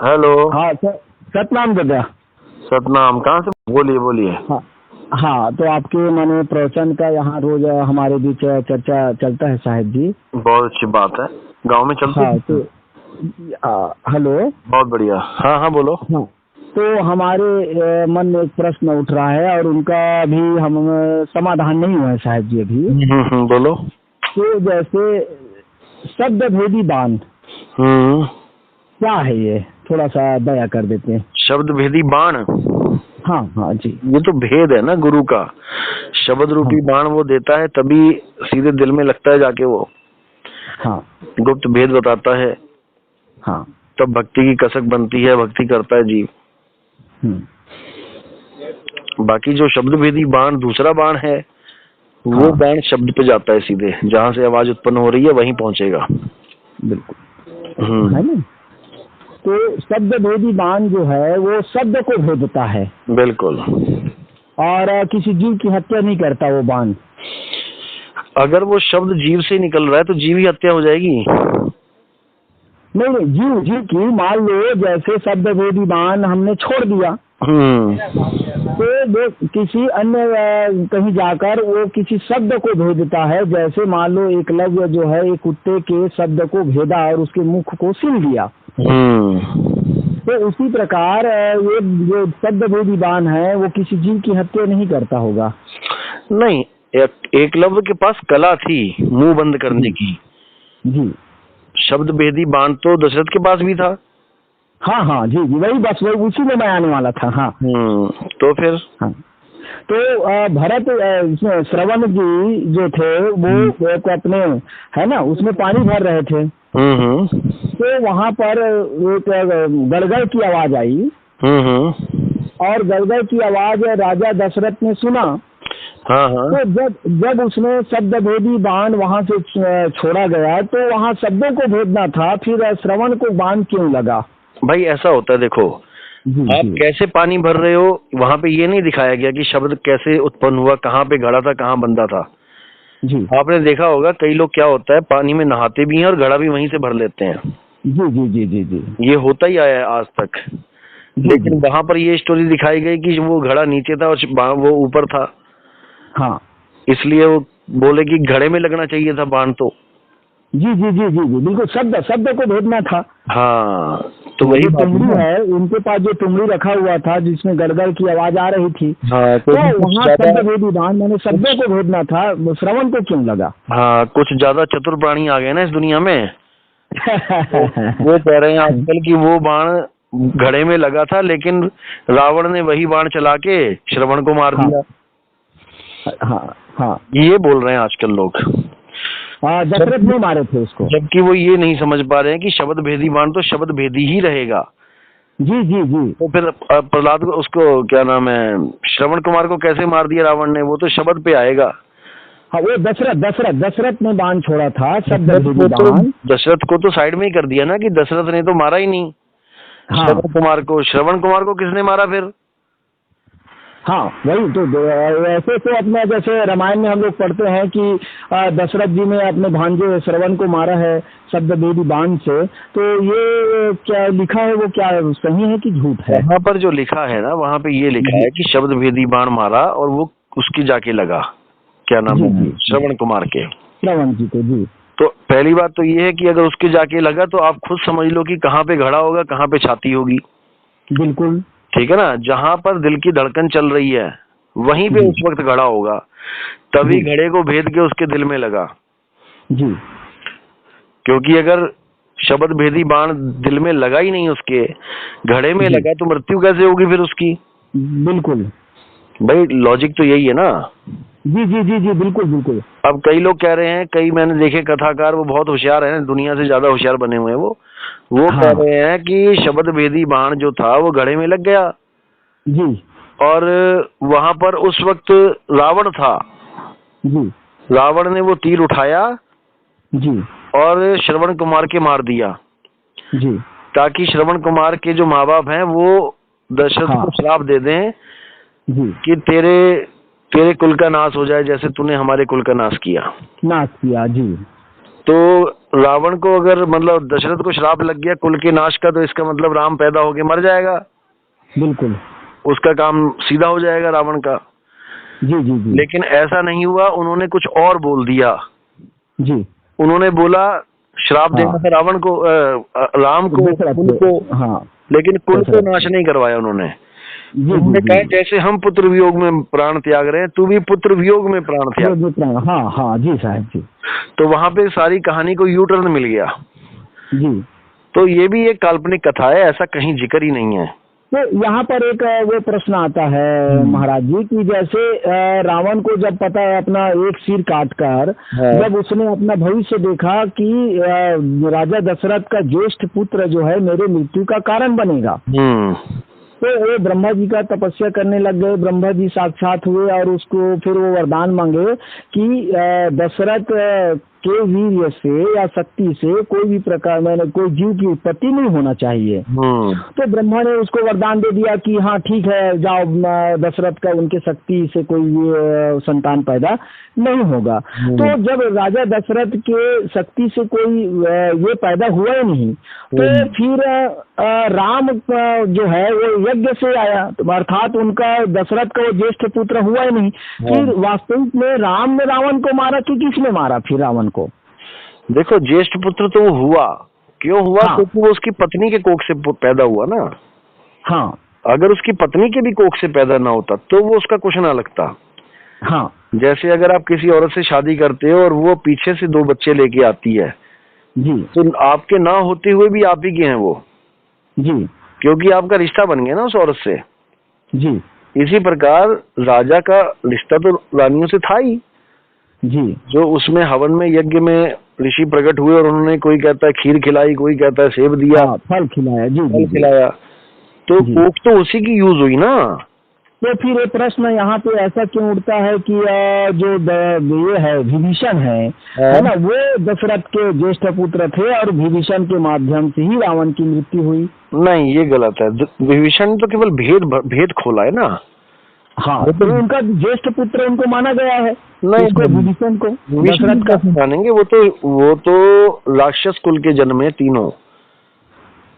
Hello. हाँ sir, Satnam दादा। सतनाम, कहाँ से? बोलिए बोलिए। हाँ हाँ, तो आपके माने प्रवचन का यहाँ रोज हमारे बीच चर्चा चलता है साहिब जी। बहुत अच्छी बात है, गांव में चलती हाँ है। तो हेलो। बहुत बढ़िया। हाँ हाँ बोलो। हाँ, तो हमारे मन में एक प्रश्न उठ रहा है और उनका भी हम समाधान नहीं हुआ है साहिब जी अभी। बोलो। तो जैसे शब्द भेदी बाण क्या है ये, थोड़ा सा दया कर देते हैं। शब्द भेदी बाण। हाँ हाँ जी। ये तो भेद है ना गुरु का। शब्द रूपी हाँ बाण वो देता है, तभी सीधे दिल में लगता है जाके वो। हाँ गुप्त भेद बताता है, हाँ। तब भक्ति की कसक बनती है, भक्ति करता है जीव। बाकी जो शब्द भेदी बाण दूसरा बाण है, वो हाँ बाण शब्द पे जाता है सीधे, जहाँ से आवाज उत्पन्न हो रही है वहीं पहुंचेगा। बिल्कुल है ना। तो शब्द भेदी बाण जो है वो शब्द को भेदता है बिल्कुल। और किसी जीव की हत्या नहीं करता वो बाण। अगर वो शब्द जीव से निकल रहा है तो जीव ही हत्या हो जाएगी। नहीं नहीं, जीव जीव की, मान लो जैसे शब्द भेदी बाण हमने छोड़ दिया तो वो किसी अन्य कहीं जाकर वो किसी शब्द को भेदता है। जैसे मान लो एकलव्य जो है एक कुत्ते के शब्द को भेदा और उसके मुख को सील दिया। तो उसी प्रकार ये जो शब्द भेदी बाण है वो किसी जीव की हत्या नहीं करता होगा। नहीं, एकलव्य के पास कला थी मुंह बंद करने की। जी। शब्द भेदी बाण तो दशरथ के पास भी था। हाँ हाँ जी जी, वही बस वही उसी में मैं आने वाला था। हाँ तो फिर हाँ, तो भरत श्रवण जी जो थे वो एक अपने है ना उसमें पानी भर रहे थे। तो वहाँ पर एक गड़गड़ की आवाज आई और गड़गड़ की आवाज राजा दशरथ ने सुना। हाँ हाँ। तो जब उसने शब्द भेदी बाण वहाँ से छोड़ा गया तो वहाँ शब्दों को भेदना था, फिर श्रवण को बाण क्यों लगा? भाई ऐसा होता है, देखो आप कैसे पानी भर रहे हो, वहाँ पे ये नहीं दिखाया गया कि शब्द कैसे उत्पन्न हुआ, कहाँ पे घड़ा था, कहाँ बंदा था। जी। आपने देखा होगा कई लोग क्या होता है पानी में नहाते भी हैं और घड़ा भी वहीं से भर लेते हैं। जी जी जी जी जी, ये होता ही आया है आज तक। लेकिन वहाँ पर ये स्टोरी दिखाई गई कि वो घड़ा नीचे था और वो ऊपर था। हाँ, इसलिए वो बोले कि घड़े में लगना चाहिए था बाण। तो जी जी जी जी जी बिल्कुल, शब्द को भेदना था। हाँ, तो वही टुंगड़ी है, उनके पास जो टुंगड़ी रखा हुआ था जिसमें गड़गड़ की आवाज आ रही थी। हाँ, तो वहाँ शब्द भेदी बाण मैंने शब्दों को भेदना था, श्रवण को क्यों लगा? हाँ, कुछ ज्यादा चतुर प्राणी आ गए ना इस दुनिया में। वो कह रहे हैं आजकल कि वो बाण घड़े में लगा था, लेकिन रावण ने वही बाण चला के श्रवण को मार दिया। हाँ हाँ, ये बोल रहे हैं आजकल लोग। हाँ, दशरथ नहीं मारे थे उसको। जबकि वो ये नहीं समझ पा रहे हैं कि शब्द भेदी बाण तो शब्द भेदी ही रहेगा। जी जी जी। तो फिर प्रहलाद को, उसको क्या नाम है, श्रवण कुमार को कैसे मार दिया रावण ने? वो तो शब्द पे आएगा। हाँ, वो दशरथ ने बाण छोड़ा था, शब्द भेदी बाण। दशरथ को तो साइड में ही कर दिया ना कि दशरथ ने तो मारा ही नहीं। हाँ। श्रवण कुमार को किसने मारा फिर? हाँ वही तो ऐसे तो अपने जैसे रामायण में हम लोग पढ़ते हैं कि दशरथ जी ने अपने भांजे श्रवण को मारा है शब्द भेदी बाण से। तो ये क्या लिखा है, वो क्या सही है कि झूठ है? वहाँ पर जो लिखा है ना, वहाँ पे ये लिखा है कि शब्द भेदी बाण मारा और वो उसकी जाके लगा, क्या नाम है, श्रवण कुमार के, श्रवण जी को। जी। तो पहली बात तो ये है कि अगर उसके जाके लगा तो आप खुद समझ लो कि कहाँ पे घड़ा होगा, कहाँ पे छाती होगी। बिल्कुल ठीक है ना। जहाँ पर दिल की धड़कन चल रही है वहीं पे उस वक्त घड़ा होगा, तभी घड़े को भेद के उसके दिल में लगा। जी। क्योंकि अगर शब्द भेदी बाण दिल में लगा ही नहीं, उसके घड़े में लगा, तो मृत्यु कैसे होगी फिर उसकी? बिल्कुल भाई, लॉजिक तो यही है ना। जी जी जी जी बिल्कुल बिल्कुल। अब कई लोग कह रहे हैं, कई मैंने देखे कथाकार, वो बहुत होशियार हैं, दुनिया से ज्यादा होशियार बने हुए हैं वो हाँ। कह रहे हैं कि शब्द भेदी बाण जो था वो घड़े में लग गया। जी। और वहां पर उस वक्त रावण था। जी। रावण ने वो तीर उठाया। जी। और श्रवण कुमार के मार दिया। जी। ताकि श्रवण कुमार के जो माँ बाप हैं वो दशरथ को श्राप दे दें कि तेरे कुल का नाश हो जाए, जैसे तूने हमारे कुल का नाश किया। जी। तो रावण को अगर मतलब दशरथ को श्राप लग गया कुल के नाश का, तो इसका मतलब राम पैदा होके मर जाएगा। बिल्कुल, उसका काम सीधा हो जाएगा रावण का। जी जी जी। लेकिन ऐसा नहीं हुआ, उन्होंने कुछ और बोल दिया जी, उन्होंने बोला श्राप देना था रावण को, राम को, कुल को। हाँ, लेकिन कुल को नाश नहीं करवाया उन्होंने। उन्होंने कहा जैसे हम पुत्र वियोग में प्राण त्याग रहे हैं, तू भी पुत्र वियोग में प्राण त्याग। हाँ हाँ जी साहब जी। तो वहां पे सारी कहानी को यू टर्न मिल गया जी। तो ये भी एक काल्पनिक कथा है, ऐसा कहीं जिक्र ही नहीं है। तो यहाँ पर एक वो प्रश्न आता है महाराज जी कि जैसे रावण को जब पता है अपना एक सिर काट कर, जब उसने अपना भविष्य देखा कि राजा दशरथ का ज्येष्ठ पुत्र जो है मेरे मृत्यु का कारण बनेगा, तो वो ब्रह्मा जी का तपस्या करने लग गए। ब्रह्मा जी साक्षात हुए और उसको फिर वो वरदान मांगे कि दशरथ के वीर्य से या शक्ति से कोई भी प्रकार मैंने कोई जीव की उत्पत्ति नहीं होना चाहिए। तो ब्रह्मा ने उसको वरदान दे दिया कि हाँ ठीक है, जाओ दशरथ का उनके शक्ति से कोई संतान पैदा नहीं होगा। तो जब राजा दशरथ के शक्ति से कोई ये पैदा हुआ ही नहीं, तो फिर राम जो है वो यज्ञ से आया, अर्थात उनका दशरथ का वो ज्येष्ठ पुत्र हुआ ही नहीं। फिर वास्तविक में राम ने रावण को मारा कि किसने मारा फिर रावण को? देखो ज्येष्ठ पुत्र तो वो हुआ, क्यों हुआ? हाँ। क्योंकि वो उसकी पत्नी के कोख से पैदा हुआ ना। हाँ, अगर उसकी पत्नी के भी कोख से पैदा ना होता तो वो उसका कुछ ना लगता। हाँ, जैसे अगर आप किसी औरत से शादी करते हो और वो पीछे से 2 बच्चे लेके आती है जी, तो आपके ना होते हुए भी आप ही के हैं वो, जी, क्योंकि आपका रिश्ता बन गया ना उस औरत से। जी, इसी प्रकार राजा का रिश्ता तो रानियों से था ही, जी, जो उसमें हवन में यज्ञ में ऋषि प्रकट हुए और उन्होंने, कोई कहता है खीर खिलाई, कोई कहता है सेब दिया, फल खिलाया, जी, फल खिलाया, तो कोख तो उसी की यूज हुई ना। तो फिर ये प्रश्न यहाँ पे ऐसा क्यों उठता है कि जो ये है विभीषण है ना, वो दशरथ के ज्येष्ठ पुत्र थे और विभीषण के माध्यम से ही रावण की मृत्यु हुई? नहीं, ये गलत है। विभीषण तो केवल भेद खोला है ना। हाँ, तो उनका ज्येष्ठ पुत्र उनको माना गया है। नहीं, विभीषण को दशरथ का मानेंगे? वो तो राक्षस कुल के जन्म है तीनों।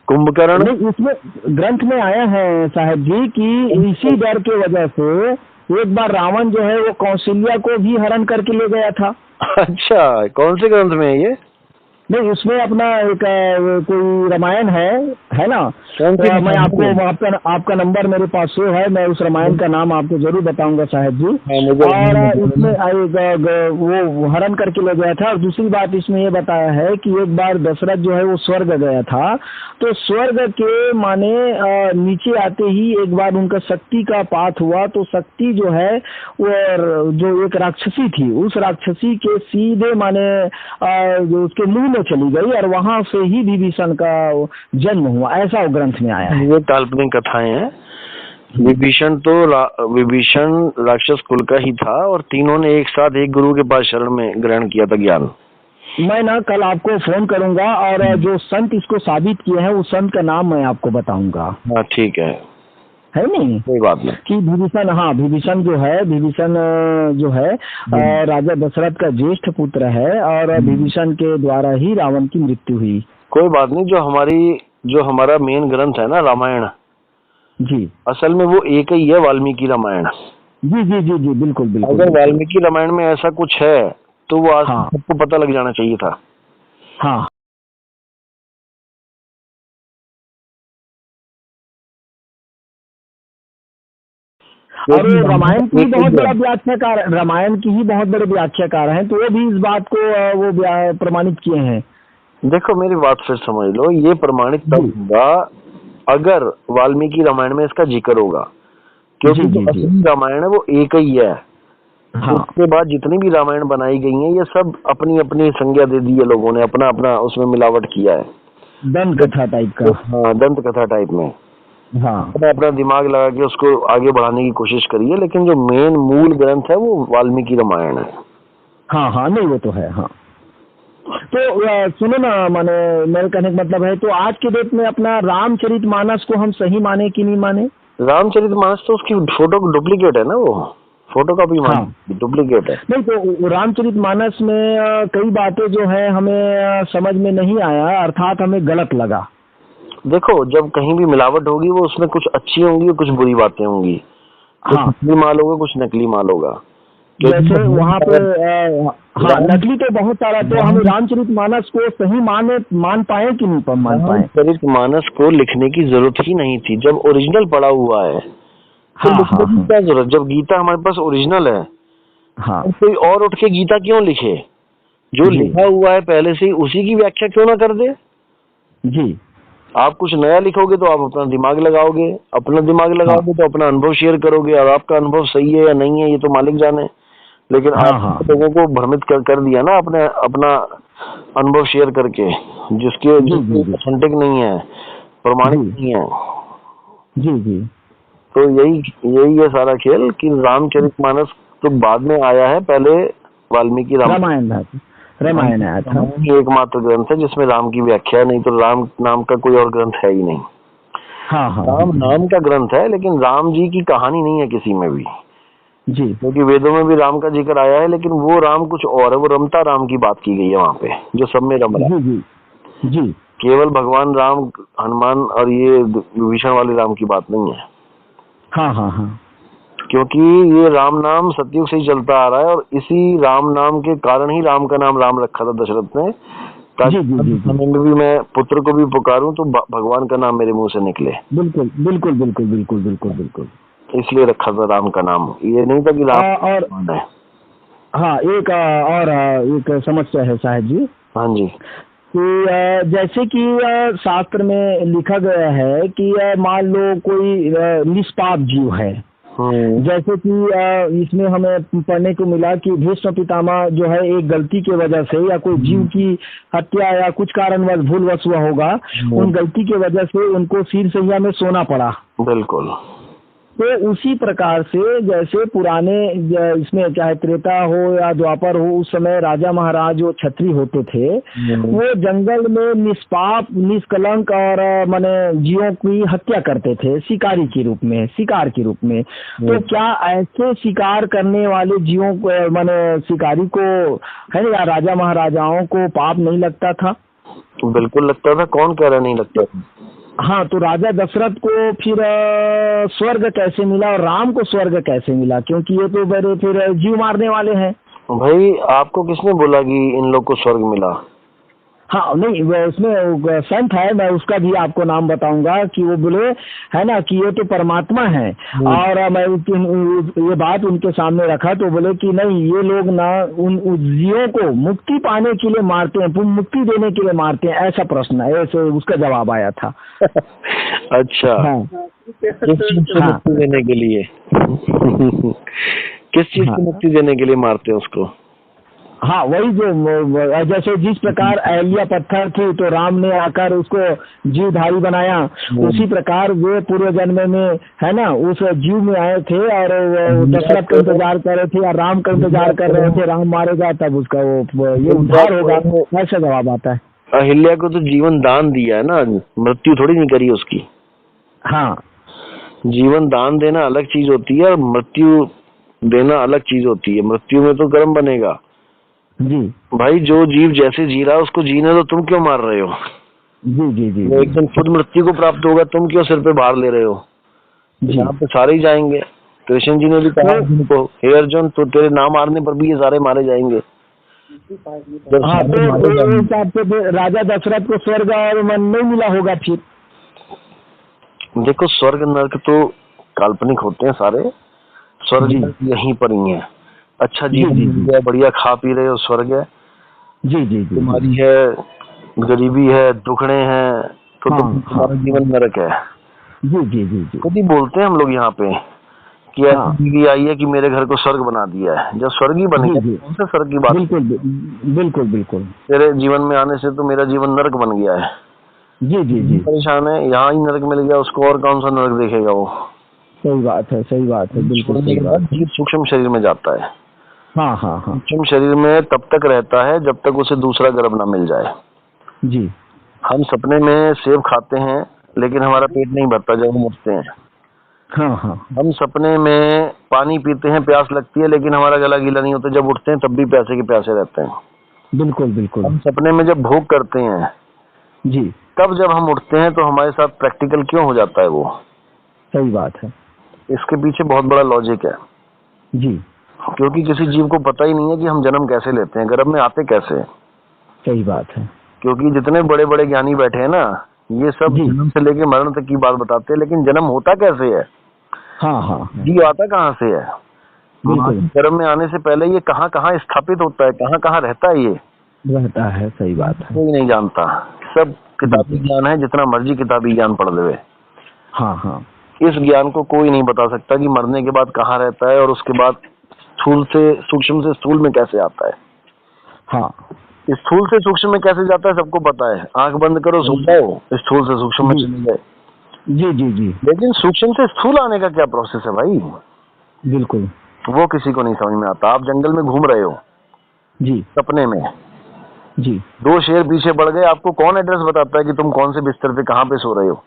कुंभकर्ण इसमें ग्रंथ में आया है साहब जी कि इसी डर के वजह से एक बार रावण जो है वो कौशल्या को भी हरण करके ले गया था। अच्छा, कौन से ग्रंथ में है ये? नहीं, उसमें अपना एक कोई रामायण है ना। मैं आपको आपका नंबर मेरे पास से है, मैं उस रामायण का नाम आपको जरूर बताऊंगा साहब जी। और इसमें वो हरण करके ले गया था। और दूसरी बात इसमें ये बताया है कि एक बार दशरथ जो है वो स्वर्ग गया था, तो स्वर्ग के माने नीचे आते ही एक बार उनका शक्ति का पात हुआ, तो शक्ति जो है वो जो एक राक्षसी थी, उस राक्षसी के सीधे माने जो उसके मुंह में चली गई और वहां से ही विभीषण का जन्म हुआ, ऐसा ग्रंथ में आया है। ये काल्पनिक कथाएं हैं। विभीषण राक्षस कुल का ही था और तीनों ने एक साथ एक गुरु के पास शरण में ग्रहण किया था ज्ञान। मैं ना कल आपको फोन करूंगा और जो संत इसको साबित किए हैं उस संत का नाम मैं आपको बताऊंगा। हाँ ठीक है नहीं, कोई बात नहीं। कि विभीषण, हाँ विभीषण जो है राजा दशरथ का ज्येष्ठ पुत्र है और विभीषण के द्वारा ही रावण की मृत्यु हुई। कोई बात नहीं। जो हमारा मेन ग्रंथ है ना रामायण जी, असल में वो एक ही है, वाल्मीकि रामायण। जी जी जी जी, बिल्कुल बिल्कुल। अगर वाल्मीकि रामायण में ऐसा कुछ है तो वो आज सबको पता लग जाना चाहिए था। हाँ, और रामायण की बहुत बड़ा व्याख्याकार, रामायण की ही बहुत बड़े व्याख्याकार हैं, तो वो भी इस बात को वो प्रमाणित किए हैं। देखो मेरी बात फिर समझ लो, ये प्रमाणित तब होगा अगर वाल्मीकि रामायण में इसका जिक्र होगा, क्योंकि जो असली रामायण है वो एक ही है। हाँ। उसके बाद जितनी भी रामायण बनाई गई हैं ये सब अपनी अपनी संज्ञा दे दी है लोगों ने, अपना अपना उसमें मिलावट किया है, दंत कथा टाइप का। हाँ, दंत कथा टाइप में। हाँ, अपना दिमाग लगा के उसको आगे बढ़ाने की कोशिश करी है, लेकिन जो मेन मूल ग्रंथ है वो वाल्मीकि रामायण है। हाँ हाँ, नहीं वो तो है। हाँ, तो सुनो ना, माने मेरे कहने का मतलब है, तो आज के डेट में अपना रामचरितमानस को हम सही माने कि नहीं माने? रामचरितमानस तो उसकी फोटो डुप्लीकेट है ना वो। फोटोकॉपी हाँ। डुप्लीकेट है। नहीं तो रामचरितमानस में कई बातें जो है हमें समझ में नहीं आया, अर्थात हमें गलत लगा। देखो, जब कहीं भी मिलावट होगी वो उसमें कुछ अच्छी होंगी और कुछ बुरी बातें होंगी। कुछ हाँ। असली माल होगा, कुछ नकली माल होगा। जैसे वहाँ पे हाँ, नकली तो बहुत सारा, तो हम रामचरितमानस को सही मान पाए कि नहीं मान पाए? रामचरितमानस को लिखने की जरूरत ही नहीं थी जब ओरिजिनल पड़ा हुआ है। तो हाँ लिखने हाँ की हाँ क्या जरूरत, जब गीता हमारे पास ओरिजिनल है। हाँ तो कोई और उठ के गीता क्यों लिखे? जो जी। लिखा हुआ है पहले से ही उसी की व्याख्या क्यों ना कर दे? जी आप कुछ नया लिखोगे तो आप अपना दिमाग लगाओगे, अपना दिमाग हाँ लगाओगे तो अपना अनुभव शेयर करोगे, और आपका अनुभव सही है या नहीं है ये तो मालिक जाने। लेकिन हाँ आप हाँ लोगों को भ्रमित कर दिया ना अपने अपना अनुभव शेयर करके, जिसके जी जी जी ऑथेंटिक नहीं है, प्रमाणित जी नहीं है। जी जी तो यही है सारा खेल कि रामचरितमानस तो बाद में आया है, पहले वाल्मीकि रामायण था, रामायण आया था। ही एकमात्र ग्रंथ है जिसमें राम की व्याख्या है, नहीं तो राम नाम का कोई और ग्रंथ है ही नहीं। हाँ हाँ राम नाम का ग्रंथ है लेकिन राम जी की कहानी नहीं है किसी में भी, जी क्योंकि वेदों में भी राम का जिक्र आया है लेकिन वो राम कुछ और है, वो रमता राम की बात की गई है वहाँ पे, जो सब में रम रहा है। जी जी जी केवल भगवान राम, हनुमान और ये विभीषण वाले राम की बात नहीं है। हाँ हाँ हाँ क्योंकि ये राम नाम सतयुग से ही चलता आ रहा है और इसी राम नाम के कारण ही राम का नाम राम रखा था दशरथ ने, ताकि जी जी जी जी समय में भी मैं पुत्र को भी पुकारूं तो भगवान का नाम मेरे मुंह से निकले, बिल्कुल बिल्कुल बिल्कुल बिल्कुल बिल्कुल बिल्कुल। इसलिए रखा था राम का नाम। ये नहीं था कि राम और है। हाँ, एक समस्या है साहब जी हाँ जी। कि जैसे कि शास्त्र में लिखा गया है कि मान लो कोई निष्पाप जीव है, जैसे कि इसमें हमें पढ़ने को मिला कि भीष्म पितामह जो है एक गलती की वजह से या कोई जीव की हत्या या कुछ कारणवश भूलवश हुआ होगा, उन गलती की वजह से उनको शीरसैया में सोना पड़ा। बिल्कुल। तो उसी प्रकार से जैसे पुराने इसमें चाहे त्रेता हो या द्वापर हो, उस समय राजा महाराज जो छत्री होते थे वो जंगल में निष्पाप निष्कलंक और माने जीवों की हत्या करते थे शिकारी के रूप में, शिकार के रूप में। तो क्या ऐसे शिकार करने वाले जीवों को माने शिकारी को है या राजा महाराजाओं को पाप नहीं लगता था? बिल्कुल लगता था, कौन कह रहा नहीं लगता था। हाँ, तो राजा दशरथ को फिर स्वर्ग कैसे मिला और राम को स्वर्ग कैसे मिला? क्योंकि ये तो बड़े फिर जीव मारने वाले हैं। भाई आपको किसने बोला कि इन लोग को स्वर्ग मिला? हाँ नहीं, उसमें संत है, मैं उसका भी आपको नाम बताऊंगा कि वो बोले है ना कि ये तो परमात्मा है, और मैं ये बात उनके सामने रखा तो बोले कि नहीं, ये लोग ना उन जीवों को मुक्ति पाने के लिए मारते हैं, मुक्ति देने के लिए मारते हैं, ऐसा प्रश्न है, ऐसे उसका जवाब आया था। अच्छा। हाँ। किस चीज से मुक्ति देने के लिए? किस चीज से मुक्ति देने के लिए मारते हैं उसको? हाँ, वही जो जैसे जिस प्रकार अहल्या पत्थर थी तो राम ने आकर उसको जीवधारी बनाया, उसी प्रकार वे पूर्व जन्म में है ना उस जीव में आए थे और दशरथ का इंतजार कर रहे थे और राम का इंतजार कर रहे थे, राम मारेगा तब उसका वो ये उद्धार होगा, ऐसा जवाब आता है। अहिल्या को तो जीवन दान दिया है ना, मृत्यु थोड़ी नहीं करी उसकी। हाँ, जीवन दान देना अलग चीज होती है और मृत्यु देना अलग चीज होती है। मृत्यु में तो कर्म बनेगा जी भाई, जो जीव जैसे जी रहा है उसको जीने तो, तुम क्यों मार रहे हो? जी जी जी वो एक दिन खुद मृत्यु को प्राप्त होगा, तुम क्यों सिर पे भार ले रहे हो? यहाँ पे सारे ही जाएंगे। कृष्ण जी ने भी कहा उनको, हे अर्जुन तो तेरे नाम मारने पर भी ये सारे मारे जाएंगे। हाँ, तो हिसाब से राजा दशरथ को स्वर्ग और मन नहीं मिला होगा फिर? देखो, स्वर्ग नरक तो काल्पनिक होते हैं सारे, स्वर्ग यहीं पर ही है। अच्छा जी बढ़िया खा पी रहे हो, स्वर्ग है। जी जी जी। तुम्हारी है गरीबी है, दुखड़े हैं, तो तुम्हारा जीवन नरक है। जी जी जी जी। खुद ही बोलते हैं हम लोग यहाँ पे कि ऐसी बीवी आई है कि मेरे घर को स्वर्ग बना दिया है। जब स्वर्ग ही बन गया उनसे स्वर्ग की बात? बिल्कुल बिल्कुल बिल्कुल। तेरे जीवन में आने से तो मेरा जीवन नरक बन गया है। जी जी जी। परेशान है, यहाँ ही नरक मिल गया उसको, और कौन सा नरक देखेगा वो? सही बात है, सही बात है, बिल्कुल सही बात। जीव सूक्ष्म शरीर में जाता है। हाँ हाँ हाँ। सूक्ष्म शरीर में तब तक रहता है जब तक उसे दूसरा गर्भ ना मिल जाए। जी। हम सपने में सेब खाते हैं लेकिन हमारा पेट नहीं भरता जब हम उठते हैं। हाँ हाँ। हम सपने में पानी पीते हैं, प्यास लगती है, लेकिन हमारा गला गीला नहीं होता। जब उठते हैं तब भी प्यासे के प्यासे रहते हैं। बिल्कुल बिल्कुल। हम सपने में जब भोग करते हैं जी, तब जब हम उठते हैं तो हमारे साथ प्रैक्टिकल क्यों हो जाता है वो? सही बात है। इसके पीछे बहुत बड़ा लॉजिक है। जी, क्योंकि किसी जीव को पता ही नहीं है कि हम जन्म कैसे लेते हैं, गर्भ में आते कैसे। सही बात है। क्योंकि जितने बड़े बड़े ज्ञानी बैठे हैं ना, ये सब जी। जन्म से लेके मरण तक की बात बताते हैं, लेकिन जन्म होता कैसे है, हाँ हाँ, जीव आता कहाँ से है, बिल्कुल गर्भ में आने से पहले ये कहाँ कहाँ स्थापित होता है, कहाँ कहाँ रहता है, ये रहता है। सही बात है। कोई नहीं जानता। सब किताबी ज्ञान है, जितना मर्जी किताबी ज्ञान पढ़ ले। हाँ हाँ, इस ज्ञान को कोई नहीं बता सकता कि मरने के बाद कहाँ रहता है और उसके बाद स्थूल से सूक्ष्म से स्थूल में कैसे आता है। हाँ, स्थूल से सूक्ष्म में कैसे जाता है सबको पता है। आंख बंद करो, सो जाओ, स्थूल से सूक्ष्म में चले गए। जी जी जी, लेकिन सूक्ष्म से स्थूल आने का क्या प्रोसेस है भाई, बिल्कुल। वो किसी को नहीं समझ में आता। आप जंगल में घूम रहे हो जी सपने में, जी, 2 शेर पीछे बढ़ गए, आपको कौन एड्रेस बताता है कि तुम कौन से बिस्तर पे कहाँ पे सो रहे हो?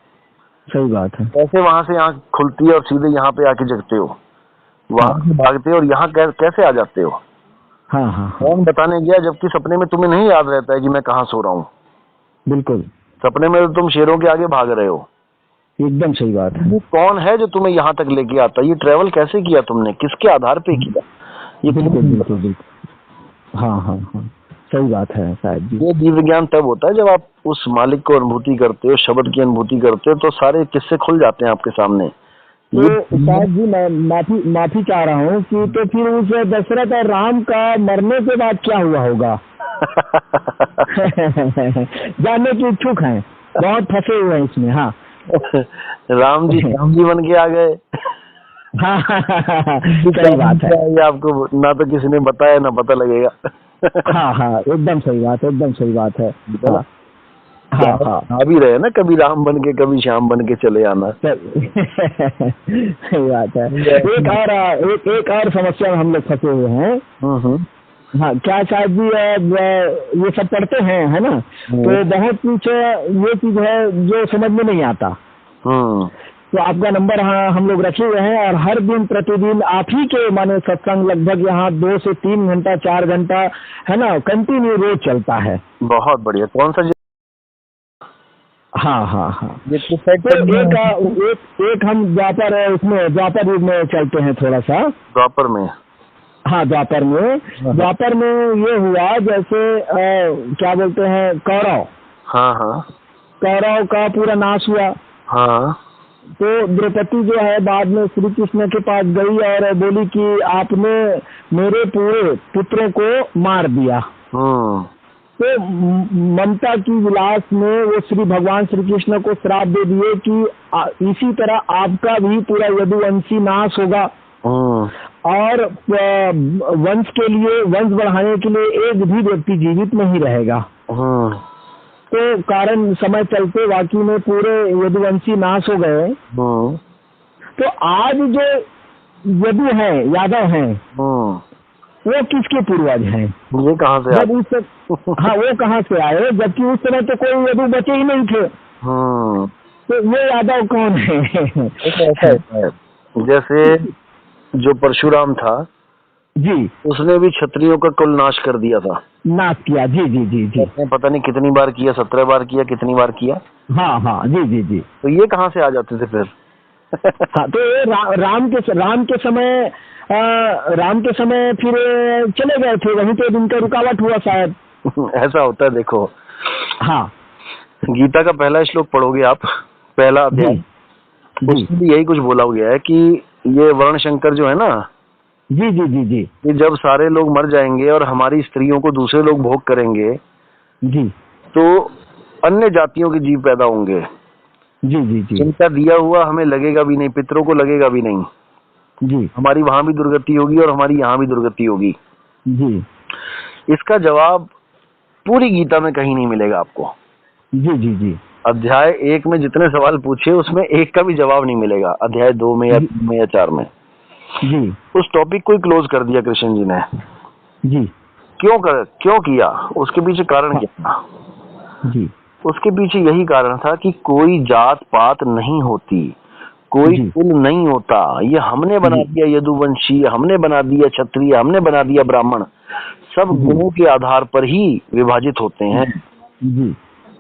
सही बात है। कैसे वहां से आंख खुलती है और सीधे यहाँ पे आके जगते हो, वहां से भागते हो और यहाँ कैसे आ जाते हो? हाँ हाँ हाँ, कौन बताने गया? जबकि सपने में तुम्हें नहीं याद रहता है कि मैं कहाँ सो रहा हूँ। बिल्कुल सपने में तो तुम शेरों के आगे भाग रहे हो। एकदम सही बात है। वो कौन है जो तुम्हें यहाँ तक लेके आता है? ये ट्रेवल कैसे किया तुमने, किसके आधार पे किया? ये बिल्कुल बिल्कुल बिल्कुल। हाँ हाँ हाँ, सही बात है साहब जी। ये जीव ज्ञान तब होता है जब आप उस मालिक को अनुभूति करते हो, शब्द की अनुभूति करते हो, तो सारे किस्से खुल जाते हैं आपके सामने। तो साहब जी, मैं माफी चाह रहा हूँ कि तो फिर उस दशरथ और राम का मरने के बाद क्या हुआ होगा? जानने की इच्छुक हैं, बहुत फंसे हुए हैं इसमें। हाँ, राम जी बन के आ गए। हाँ सही बात है। ये आपको ना तो किसी ने बताया ना पता लगेगा। हाँ हाँ, एकदम सही बात है, एकदम सही बात है। हाँ हाँ हाँ, आ भी रहे ना, कभी राम बन के कभी श्याम बन के चले आना। सही बात है। एक और समस्या में हम लोग फंसे हुए हैं। हाँ, क्या साहब जी, ये सब पढ़ते हैं है ना, तो बहुत कुछ ये चीज है जो समझ में नहीं आता। तो आपका नंबर हम लोग रखे हुए हैं और हर दिन प्रतिदिन आप ही के माने सत्संग लगभग यहाँ 2 से 3 घंटा 4 घंटा है ना, कंटिन्यू रोज चलता है। बहुत बढ़िया। कौन सा? हाँ हाँ हाँ, तो एक हम द्वापर युग में चलते हैं थोड़ा सा। द्वापर में? हाँ, द्वापर में ये हुआ जैसे क्या बोलते हैं, कौरव। हाँ हाँ, कौरव का पूरा नाश हुआ। हाँ, तो द्रौपदी जो है बाद में श्री कृष्ण के पास गई और बोली कि आपने मेरे पूरे पुत्रों को मार दिया। तो ममता की विलास में वो श्री भगवान श्री कृष्ण को श्राप दे दिए कि इसी तरह आपका भी पूरा यदुवंशी नाश होगा और वंश बढ़ाने के लिए एक भी व्यक्ति जीवित नहीं रहेगा। तो कारण समय चलते वाकई में पूरे यदुवंशी नाश हो गए। तो आज जो यदु हैं, यादव हैं, वो किसके पूर्वज हैं? ये कहाँ से आए? हाँ, वो कहाँ से आए? जबकि उस समय तो कोई यदु बचे ही नहीं थे। तो ये यादव कौन है? ऐसा है जैसे जो परशुराम था जी, उसने भी क्षत्रियों का कुल नाश कर दिया था। नाश किया, जी जी जी जी। पता नहीं कितनी बार किया, 17 बार किया, कितनी बार किया। हाँ हाँ, जी जी जी। तो ये कहाँ से आ जाते थे फिर? हाँ, तो राम के समय फिर चले गए थे, वहीं पे उनका रुकावट हुआ शायद। ऐसा होता है। देखो, हाँ, गीता का पहला श्लोक पढ़ोगे आप, पहला अध्याय, उसमें भी यही कुछ बोला गया है कि ये वर्ण शंकर जो है ना, जी जी जी जी, कि जब सारे लोग मर जाएंगे और हमारी स्त्रियों को दूसरे लोग भोग करेंगे जी, तो अन्य जातियों के जीव पैदा होंगे। जी जी जी, जिनका दिया हुआ हमें लगेगा भी नहीं, पितरों को लगेगा भी नहीं जी, हमारी वहां भी दुर्गति होगी और हमारी यहाँ भी दुर्गति होगी। जी, इसका जवाब पूरी गीता में कहीं नहीं मिलेगा आपको। जी जी जी, अध्याय 1 में जितने सवाल पूछे उसमें एक का भी जवाब नहीं मिलेगा। अध्याय 2 में या 3 में या 4 में जी, उस टॉपिक को ही क्लोज कर दिया कृष्ण जी ने। जी, क्यों किया? उसके पीछे कारण क्या था? जी, उसके पीछे यही कारण था कि कोई जात पात नहीं होती, कोई कुल नहीं होता, ये हमने बना दिया यदुवंशी, हमने बना दिया क्षत्रिय, हमने बना दिया ब्राह्मण। सब गुणों के आधार पर ही विभाजित होते हैं।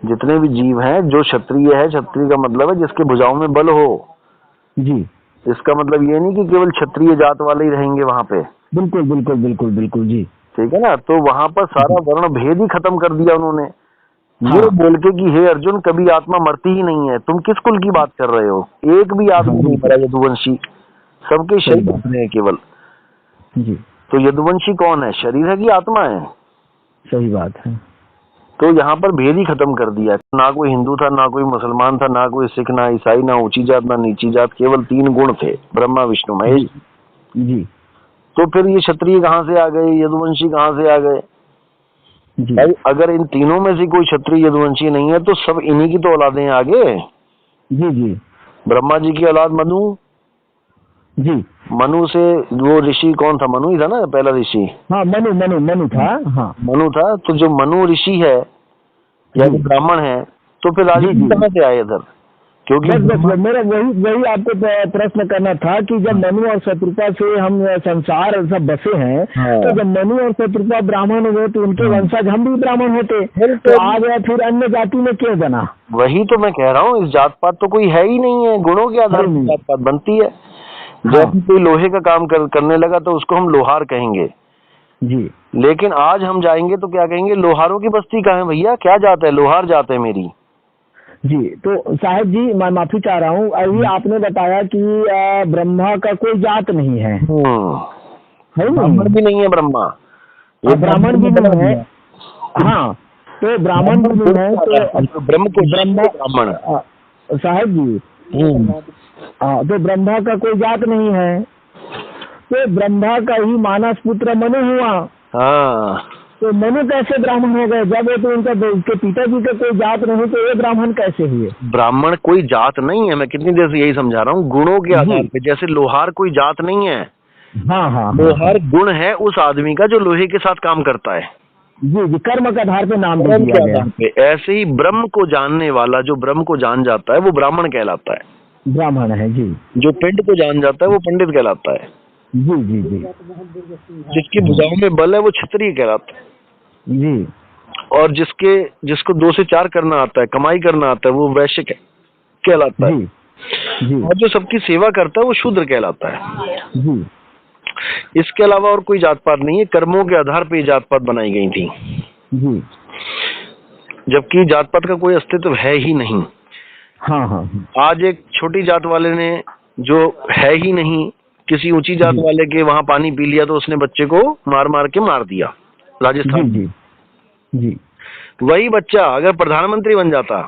जितने भी जीव हैं, जो क्षत्रिय है, क्षत्रिय का मतलब है जिसके भुजाओं में बल हो जी। इसका मतलब ये नहीं कि केवल क्षत्रिय जात वाले ही रहेंगे वहाँ पे। बिल्कुल बिल्कुल बिल्कुल बिल्कुल जी, ठीक है ना। तो वहाँ पर सारा वर्ण भेद ही खत्म कर दिया उन्होंने। हाँ। ये बोल के कि हे अर्जुन, कभी आत्मा मरती ही नहीं है, तुम किस कुल की बात कर रहे हो? एक भी आत्मा नहीं मरा यदुवंशी, सबके शरीर बचने हैं केवल जी। तो यदुवंशी कौन है? शरीर है कि आत्मा है? सही बात है। तो यहाँ पर भेद ही खत्म कर दिया। ना कोई हिंदू था, ना कोई मुसलमान था, ना कोई सिख, ना ईसाई, ना ऊंची जात, ना नीची जात, केवल 3 गुण थे, ब्रह्मा विष्णु महेश जी। तो फिर ये क्षत्रिय कहाँ से आ गए, यदुवंशी कहाँ से आ गए भाई? अगर इन तीनों में से कोई क्षत्रिय यदुवंशी नहीं है तो सब इन्हीं की तो औलादे हैं आगे जी जी। ब्रह्मा जी की औलाद मनु जी। मनु से वो ऋषि कौन था? मनु ही था ना पहला ऋषि। हाँ, मनु था। हाँ, मनु था। तो जो मनु ऋषि है या जो ब्राह्मण है, तो फिर राजा कहाँ से आए इधर? क्योंकि मेरा वही आपको प्रश्न करना था कि जब मनु और शत्रुपा से हम संसार सब बसे हैं, तो जब मनु और शत्रुपा ब्राह्मण हुए तो उनके वंशज हम भी ब्राह्मण होते, तो आ गया फिर अन्य जाति में क्यों बना? वही तो मैं कह रहा हूँ, इस जात पात तो कोई है ही नहीं है, गुणों के आधार पर जात पात बनती है। जब कोई लोहे का काम करने लगा तो उसको हम लोहार कहेंगे जी। लेकिन आज हम जाएंगे तो क्या कहेंगे? लोहारों की बस्ती कहाँ है भैया? क्या जात है? लोहार जात है मेरी जी। तो साहब जी, मैं माफी चाह रहा हूँ, अभी आपने बताया कि ब्रह्मा का कोई जात नहीं है, ब्राह्मण भी नहीं है ब्रह्मा, ये ब्राह्मण भी नहीं है। हाँ, तो ब्राह्मण भी नहीं है, तो ब्रह्मा साहब जी, तो ब्रह्मा का कोई जात नहीं है, तो ब्रह्मा का ही मानस पुत्र मनु हुआ। हाँ, तो मनु कैसे ब्राह्मण हो गए? जब वो तो उनके पिताजी का कोई जात नहीं, तो ये ब्राह्मण कैसे हुए? ब्राह्मण कोई जात नहीं है, मैं कितनी देर से यही समझा रहा हूँ। गुणों के आधार पे, जैसे लोहार कोई जात नहीं है। हाँ, लोहार गुण है उस आदमी का जो लोहे के साथ काम करता है जी जी। कर्म के आधार पे नाम दिया गया। ऐसे ही ब्रह्म को जानने वाला, जो ब्रह्म को जान जाता है, वो ब्राह्मण कहलाता है, ब्राह्मण है जी। जो पिंड को जान जाता है वो पंडित कहलाता है जी जी जी। जिसकी भुजाओं में बल है वो क्षत्रिय कहलाता है जी। और जिसको 2 से 4 करना आता है, कमाई करना आता है, वो वैश्य कहलाता है जी। और जो सबकी सेवा करता है वो शूद्र कहलाता है जी। इसके अलावा और कोई जात पात नहीं है। कर्मों के आधार पर जात पात बनाई गई थी जी, जबकि जात पात का कोई अस्तित्व है ही नहीं। हाँ। आज एक छोटी जात वाले ने, जो है ही नहीं, किसी ऊंची जात वाले के वहां पानी पी लिया तो उसने बच्चे को मार के मार दिया राजस्थान जी। वही बच्चा अगर प्रधानमंत्री बन जाता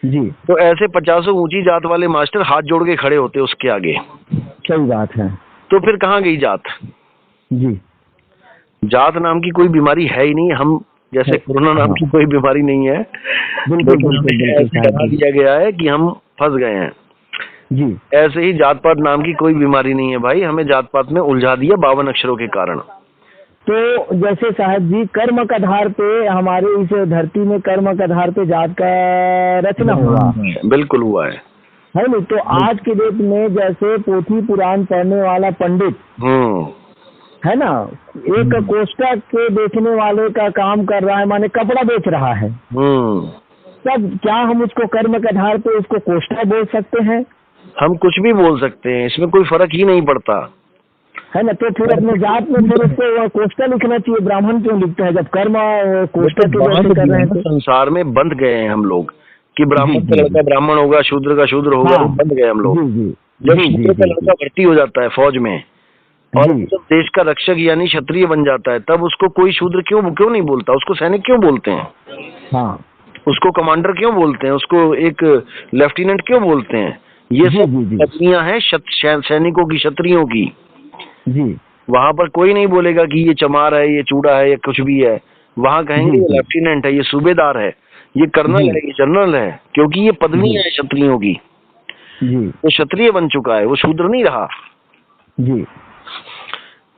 जी, तो ऐसे 50 ऊंची जात वाले मास्टर हाथ जोड़ के खड़े होते उसके आगे। सही बात है। तो फिर कहाँ गई जात जी? जात नाम की कोई बीमारी है ही नहीं। हम जैसे कोरोना नाम की कोई बीमारी नहीं है, बिल्कुल बता दिया गया है कि हम फंस गए हैं जी। ऐसे ही जात पात नाम की कोई बीमारी नहीं है भाई, हमें जात पात में उलझा दिया 52 अक्षरों के कारण। तो जैसे साहब जी, कर्म के आधार पे हमारे इस धरती में कर्म के आधार पे जात का रचना हुआ, बिल्कुल हुआ है नहीं? तो आज के डेट में जैसे पोथी पुराण पढ़ने वाला पंडित है ना, एक कोष्ठक के बेचने वाले का काम कर रहा है, माने कपड़ा बेच रहा है, तब क्या हम उसको कर्म के आधार पे उसको कोष्ठक बोल सकते हैं? हम कुछ भी बोल सकते हैं, इसमें कोई फर्क ही नहीं पड़ता है ना। तो फिर अपने जात में फिर उसको कोष्ठक लिखना चाहिए, ब्राह्मण क्यों लिखते हैं जब कर्म कोष्ठक के जैसे कर रहे हैं? संसार में बंध गए हैं हम लोग कि ब्राह्मण का लड़का ब्राह्मण होगा, शूद्र का शूद्र होगा, बंध गए हम लोग। जब शूद्र का लड़का भर्ती हो जाता है फौज में और जब देश का रक्षक यानी क्षत्रिय बन जाता है, तब उसको कोई शूद्र क्यों नहीं बोलता? उसको सैनिक क्यों बोलते हैं? हाँ, उसको कमांडर क्यों बोलते हैं? उसको एक लेफ्टिनेंट क्यों बोलते हैं? ये सब पत्नियां हैं सैनिकों की, क्षत्रियों की जी। वहां पर कोई नहीं बोलेगा कि ये चमार है, ये चूड़ा है, ये कुछ भी है। वहां कहेंगे ये लेफ्टिनेंट है, ये सूबेदार है, ये कर्नल है, ये जनरल है, क्योंकि ये पदवी है क्षत्रियों की जी। वो क्षत्रिय बन चुका है, वो शूद्र नहीं रहा जी।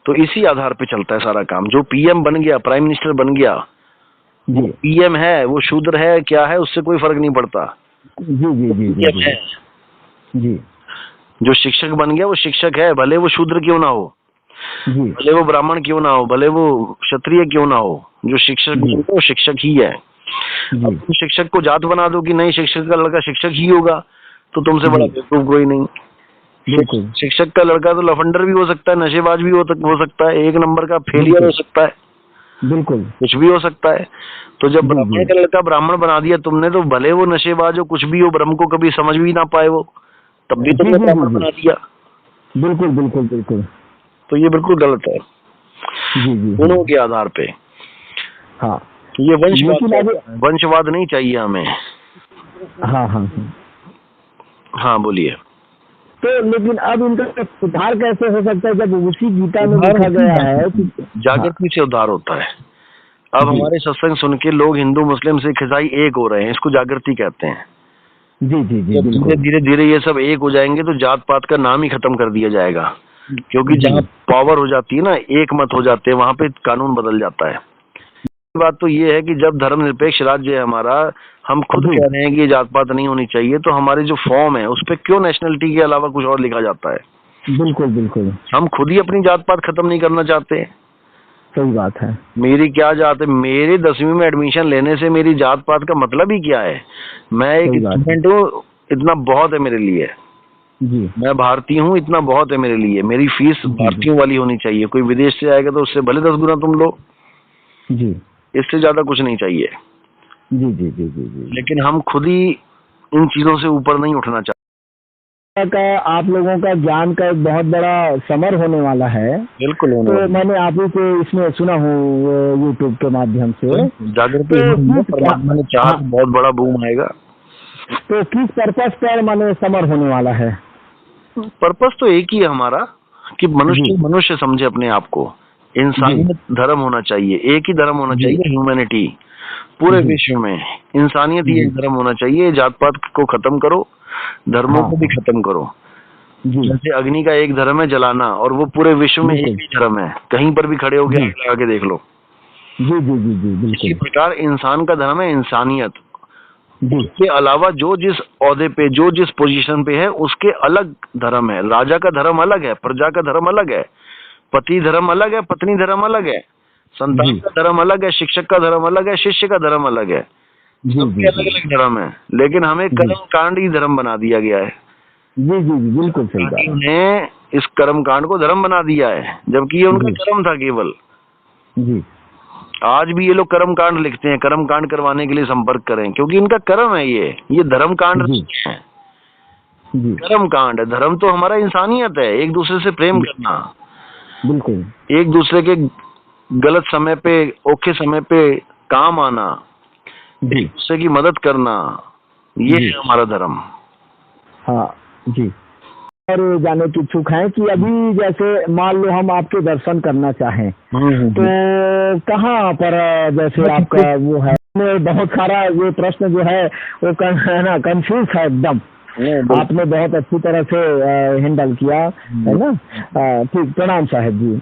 तो इसी आधार पे चलता है सारा काम। जो पीएम बन गया, प्राइम मिनिस्टर बन गया, वो पीएम है, वो शूद्र है क्या है, उससे कोई फर्क नहीं पड़ता जी। जो शिक्षक बन गया वो शिक्षक है, भले वो शूद्र क्यों ना हो, भले वो ब्राह्मण क्यों ना हो, भले वो क्षत्रिय क्यों ना हो, जो शिक्षक बन गया वो शिक्षक ही है। अब तुम शिक्षक को जात बना दो कि नहीं शिक्षक का लड़का शिक्षक ही होगा, तो तुमसे बड़ा बेवकूफ कोई नहीं। शिक्षक का लड़का तो लफंडर भी हो सकता है, नशेबाज भी हो सकता है, एक नंबर का फेलियर हो सकता है, बिल्कुल कुछ भी हो सकता है। तो जब ब्राह्मण का लड़का ब्राह्मण बना दिया तुमने, तो भले वो नशेबाज हो, कुछ भी हो, ब्रह्म को कभी समझ भी ना पाए वो, तब भी तुमने ब्राह्मण बना दिया। बिल्कुल बिल्कुल बिल्कुल। तो ये बिल्कुल गलत है गुणों के आधार पे। हाँ, ये वंशवाद नहीं चाहिए हमें। हाँ हाँ हाँ, बोलिए। तो लेकिन अब इनका सुधार कैसे हो सकता है जब उसी गीता में लिखा गया है कि जागृति से उद्धार होता है। अब हमारे सत्संग सुन के लोग हिंदू मुस्लिम सिख ईसाई एक हो रहे हैं, इसको जागृति कहते हैं। जी जी जी। धीरे धीरे ये सब एक हो जाएंगे तो जात पात का नाम ही खत्म कर दिया जाएगा, क्योंकि जहाँ पावर हो जाती है ना, एक मत हो जाते हैं, वहां पे कानून बदल जाता है। बात तो ये है कि जब धर्मनिरपेक्ष राज्य है हमारा, हम खुद कह रहे हैं कि ये जात पात नहीं होनी चाहिए, तो हमारी जो फॉर्म है उस पर क्यों नेशनलिटी के अलावा कुछ और लिखा जाता है? बिल्कुल बिल्कुल। हम खुद ही अपनी जात पात खत्म नहीं करना चाहते। सही बात है। मेरी क्या जात है? मेरे 10वीं में एडमिशन लेने से मेरी जात पात का मतलब ही क्या है? मैं एक स्टूडेंट हूँ, इतना बहुत है मेरे लिए जी। मैं भारतीय हूँ, इतना बहुत है मेरे लिए। मेरी फीस भारतीयों वाली होनी चाहिए। कोई विदेश से आएगा तो उससे भले 10 गुना तुम लो जी, इससे ज्यादा कुछ नहीं चाहिए। जी जी जी जी जी। लेकिन हम खुद ही इन चीजों से ऊपर नहीं उठना चाहते। आप लोगों का ज्ञान का एक बहुत बड़ा समर होने वाला है। बिल्कुल होने वाला। तो मैंने आप ही को इसमें सुना हूँ यूट्यूब के माध्यम से। जागृति परमात्मा ने चाहा तो बहुत बड़ा बूम आएगा। तो किस पर्पस पर माने समर होने वाला है? पर्पस तो एक ही है हमारा कि मनुष्य समझे अपने आप को। इंसानियत धर्म होना चाहिए, एक ही धर्म होना चाहिए, ह्यूमैनिटी। पूरे विश्व में इंसानियत ही एक धर्म होना चाहिए। जात पात को खत्म करो, धर्मों को भी खत्म करो। जैसे अग्नि का एक धर्म है जलाना, और वो पूरे विश्व में एक ही धर्म है। कहीं पर भी खड़े होकर आग लगा के देख लो। जी जी जी जी। इसी प्रकार इंसान का धर्म है इंसानियत। उसके अलावा जो जिस ओहदे पे, जो जिस पोजीशन पे है, उसके अलग धर्म है। राजा का धर्म अलग है, प्रजा का धर्म अलग है, पति धर्म अलग है, पत्नी धर्म अलग है, संतान का धर्म अलग है, शिक्षक का धर्म अलग है, शिष्य का धर्म अलग है। सबके अलग अलग धर्म है, लेकिन हमें कर्म कांड ही धर्म बना दिया गया है। जी जी जी, बिल्कुल सही बात। उन्हें इस कर्म कांड को धर्म बना दिया है, जबकि ये उनका कर्म था केवल। जी, आज भी ये लोग कर्म कांड लिखते हैं, कर्म कांड करवाने के लिए संपर्क करें, क्योंकि इनका कर्म है ये धर्म कांड नहीं है। कर्म कांड है। धर्म तो हमारा इंसानियत है, एक दूसरे से प्रेम करना। बिल्कुल। एक दूसरे के गलत समय पे, औखे समय पे काम आना, एक दूसरे की मदद करना, ये है हमारा धर्म। हाँ जी। और जाने की इच्छुक है कि अभी जैसे मान लो हम आपके दर्शन करना चाहें तो कहाँ पर, जैसे आपका वो है, बहुत सारा ये प्रश्न जो है वो है ना, कंफ्यूज है एकदम। आपने बहुत अच्छी तरह से हैंडल किया है ना। ठीक, प्रणाम साहब जी।